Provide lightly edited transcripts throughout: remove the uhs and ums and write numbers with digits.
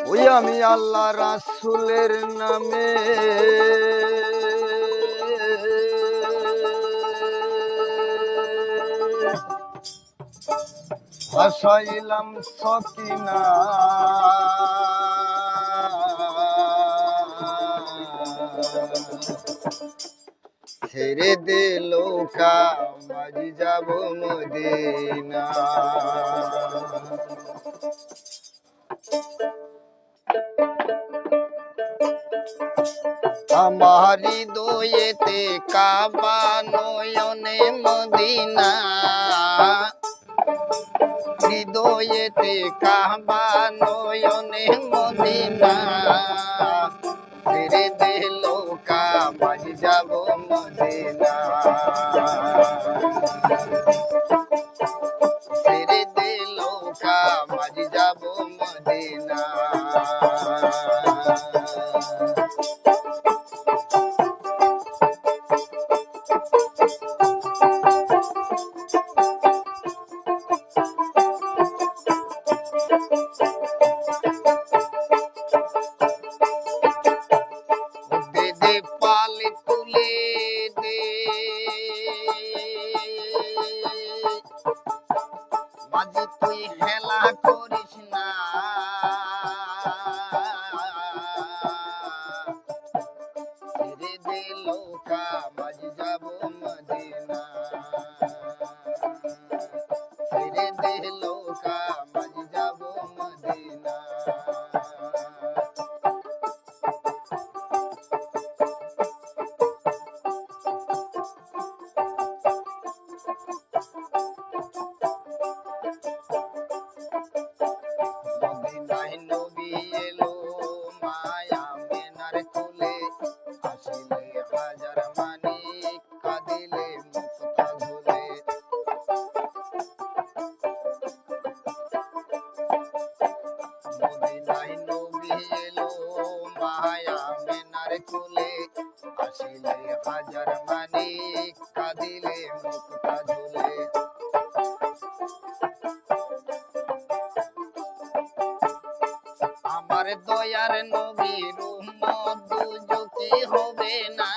ওই আমি আল্লাহ রাসূলের নামে ভাসাইলাম সকিনা ছেড়ে দে লোকা মাঝি যাব মদিনা আমার হৃদয়েতে কাবা নয়নে মদিনা হৃদয়েতে কাবা নয়নে মদিনা ছেড়ে দে লোকা মাঝি যাব মদিনা ছেড়ে দে লোকা মাঝি যাব মদিনা পালে তুলে দে মাঝি তুই হেলা করিস না ছেড়ে দে লোকা মাঝি যাব মদিনা ছেড়ে দে লোকা মাঝি যাব মদিনা মদিনায় নবী এলো মায়া মেনার কোলে আসিলে হাজার মানিক কাঁদিলে মুক্তা ঝুলে মদিনায় নবী এলো মায়া মেনার কোলে আসিলে হাজার মানিক কাঁদিলে মুক্তা ঝুলে আমার দয়ার নবীর উম্মত দুজকি হবে না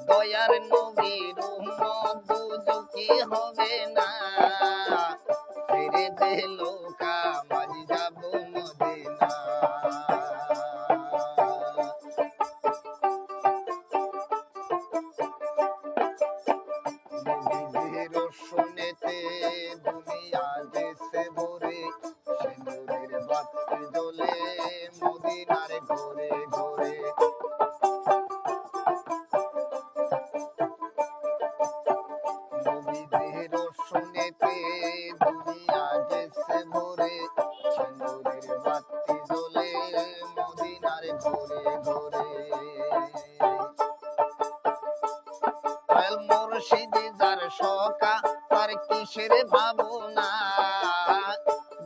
দয়ার নবীর উম্মত দুজকি হবে না ছেড়ে দে লোকা মাঝি যাব মদিনা নবীর শুনেতে দুনিয়া দেশে ভরে সিঁদুরের বাতি জ্বলে মদিনার ঘরে ঘরে নবীর শুনেতে দুনিয়া দেশে ভরে সিঁদুরের বাতি জ্বলে মদিনার ঘরে ঘরে মুর্শিদি যার সকা তার কিসের ভাবনা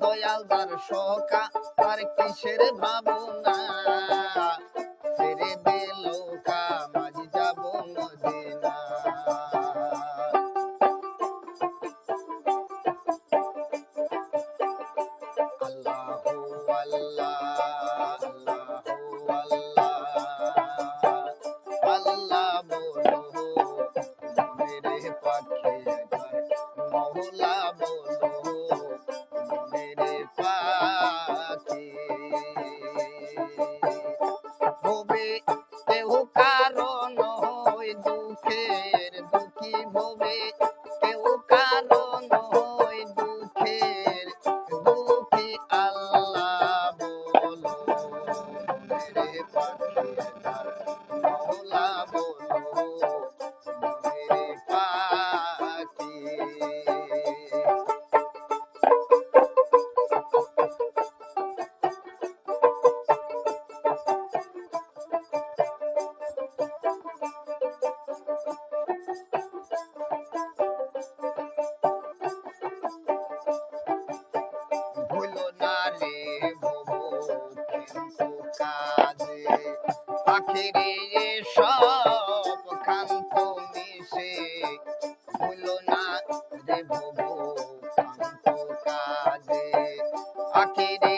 দয়াল যার সকা তার কিসের ভাবনা ছেড়ে দে লোকা মাঝি যাব মদিনা আল্লাহু আল্লাহ আল্লাহু আল্লাহ আল্লাহ বলো মেরে পাখি মওলা বলো মেরে পাখি ভবে কেউ কারণ হয় দুঃখের দুঃখী ভবে কেউ কারণ হয় দুঃখের দুঃখী আল্লাহ বলো মেরে পাখি মওলা বলো মেরে পাখি ভুলো না রে ভবো কিন্তু কাজে আখেরে সব খান্ত মিশে ভুলো না রে ভবো কান্ত কাজে আখেরে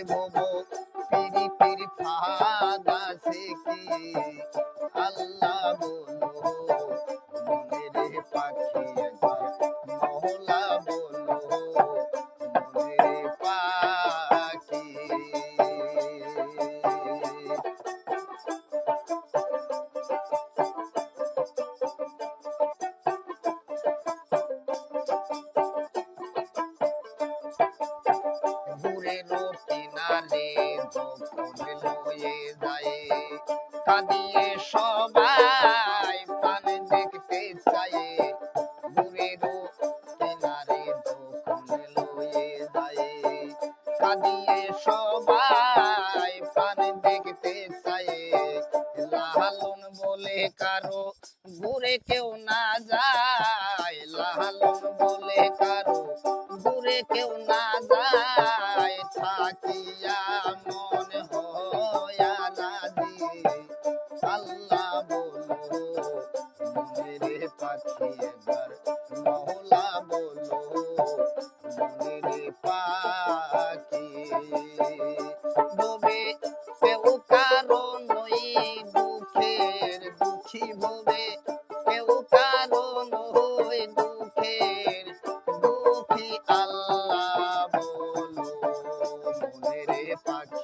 ভব পিরিতির ফাঁদ আছে কি আল্লাহ বলো মনের পাখি একবার মহলা বলো মনের পাখি। ঘুরেরও কিনারে যখন লয়ে যায় কাঁদিয়ে সবাই প্রাণ দেখতে চায় ঘুরেরও কিনারে যখন লয়ে যায় কাঁদিয়ে সবাই প্রাণ দেখতে চায় লালন বলে কারো ঘুরে কেউ না যায় লালন বলে কারো ঘুরে কেউ না যায় থাকিয়া মন হয়া না দিয়ে আল্লাহ বলো মনের পাখি এবার মহলা বলো মনের পাখি। ভবে কেউ কারো নই দুঃখের দুঃখী ভবে কেউ কারো নই দুঃখের দুঃখী আল্লাহ বলো মনের পাখি।